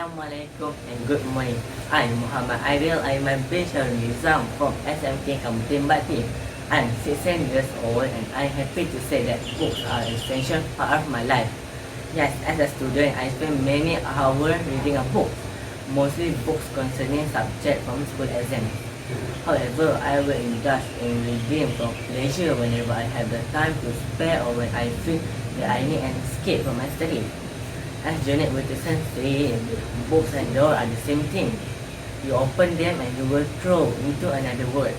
Assalamualaikum and good morning. I'm Muhammad Aidil. I'm a bachelor Nilam from SMK Kamunting, Bakti. I'm 16 years old and I'm happy to say that books are an essential part of my life. Yes, as a student, I spend many hours reading a book, mostly books concerning subjects from school exams. However, I will indulge in reading for pleasure whenever I have the time to spare or when I feel that I need an escape from my study. As Janet Wilson said, books and door are the same thing. You open them and you will throw into another world.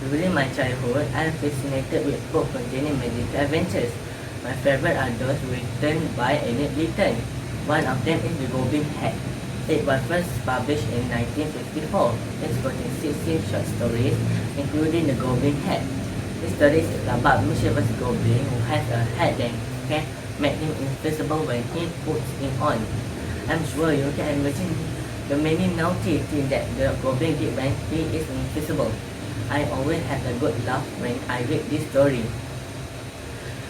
During my childhood, I am fascinated with books containing magical adventures. My favorite are those written by Enid Blyton. One of them is The Golden Hat. It was first published in 1954. It contains 16 short stories, including The Golden Hat. This story is about mischievous goblin who has a hat that can make him invisible when he puts it on. I'm sure you can imagine the many naughty things that the goblin did when he is invisible. I always have a good laugh when I read this story.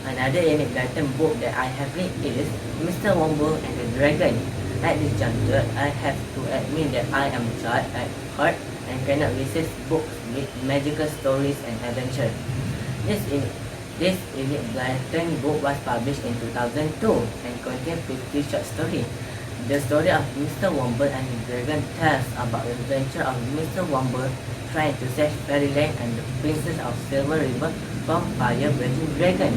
Another Enid Blyton book that I have read is Mr. Womble and the Dragon. At this juncture, I have to admit that I am a child at heart and cannot resist books with magical stories and adventure. This Enid Blyton book was published in 2002 and contains 50 short stories. The story of Mr. Womble and the Dragon tells about the adventure of Mr. Womble trying to save Fairyland and the Princess of Silver River from fire-breathing dragon.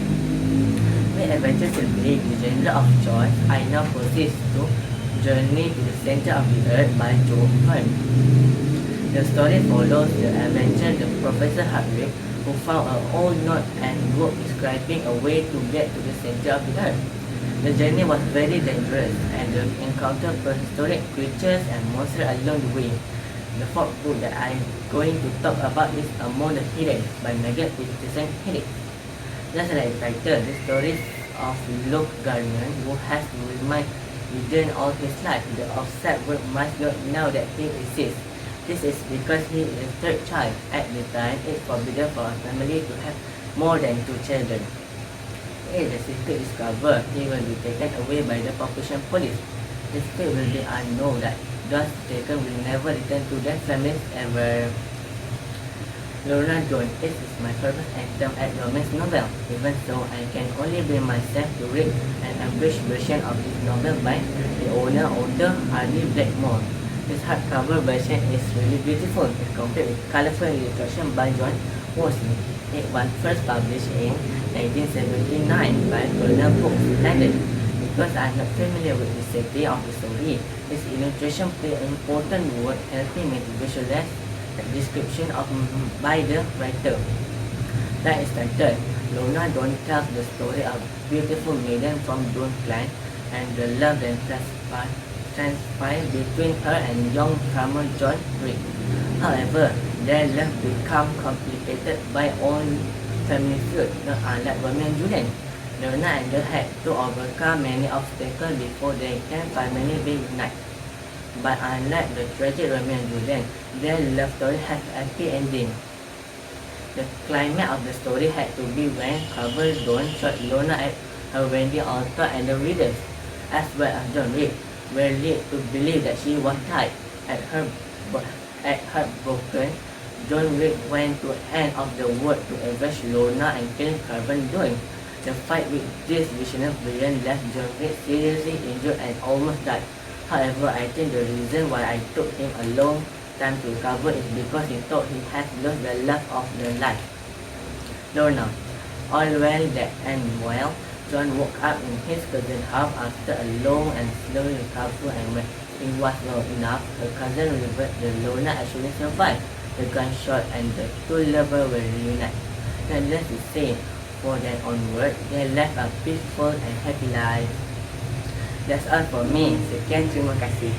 With adventure to be the genre of choice, I now proceed to Journey to the Center of the Earth by Joe Verne. The story follows the adventure of Professor Hardwick, who found an old note and wrote describing a way to get to the center of the earth. The journey was very dangerous and they encountered prehistoric creatures and monsters along the way. The fourth book that I am going to talk about is Among the Hidden by Megan Peterson Hiddick. Just like the title, the story of Luke Garnier, who has remained hidden all his life. The offset world must not know that he exists. This is because he is a third child. At the time, it is forbidden for a family to have more than 2 children. If the secret is discovered, he will be taken away by the population police. The secret will be unknown that those taken will never return to their families ever. Lorna Jones is my favorite item at romance novel. Even so, I can only bring myself to read an abridged version of this novel by the owner, author Hardy Blackmore. This hardcover version is really beautiful. It's complete with colorful illustration by John Worsney. It was first published in 1979 by Turner Books London. Because I'm not familiar with the setting of the story, this illustration plays an important role helping me to visualize the description by the writer. That is titled, Lorna Doone tells the story of a beautiful maiden from Doone clan and the love that transpired between her and young farmer John Rick. However, their love becomes complicated by old family feud, not unlike Romeo and Juliet. Lorna and her had to overcome many obstacles before they can finally be united. But unlike the tragic Romeo and Juliet, their love story has a happy ending. The climax of the story had to be when Cover Doone shot Lorna at her wedding altar and the readers, as well as John Rick, were led to believe that she was died. At heartbroken, John Rick went to the end of the world to avenge Lorna and kill Carbon Doone. The fight with this visionary villain left John Rick seriously injured and almost died. However, I think the reason why I took him a long time to recover is because he thought he had lost the love of their life. Lorna. All well that and well, John woke up in his cousin's house after a long and slow recovery, and when it was well enough, her cousin revealed that Lorna actually survived the gunshot and the two lovers were reunited. Needless to say, for then onward, they left a peaceful and happy life. That's all for me. Sekian, terima kasih.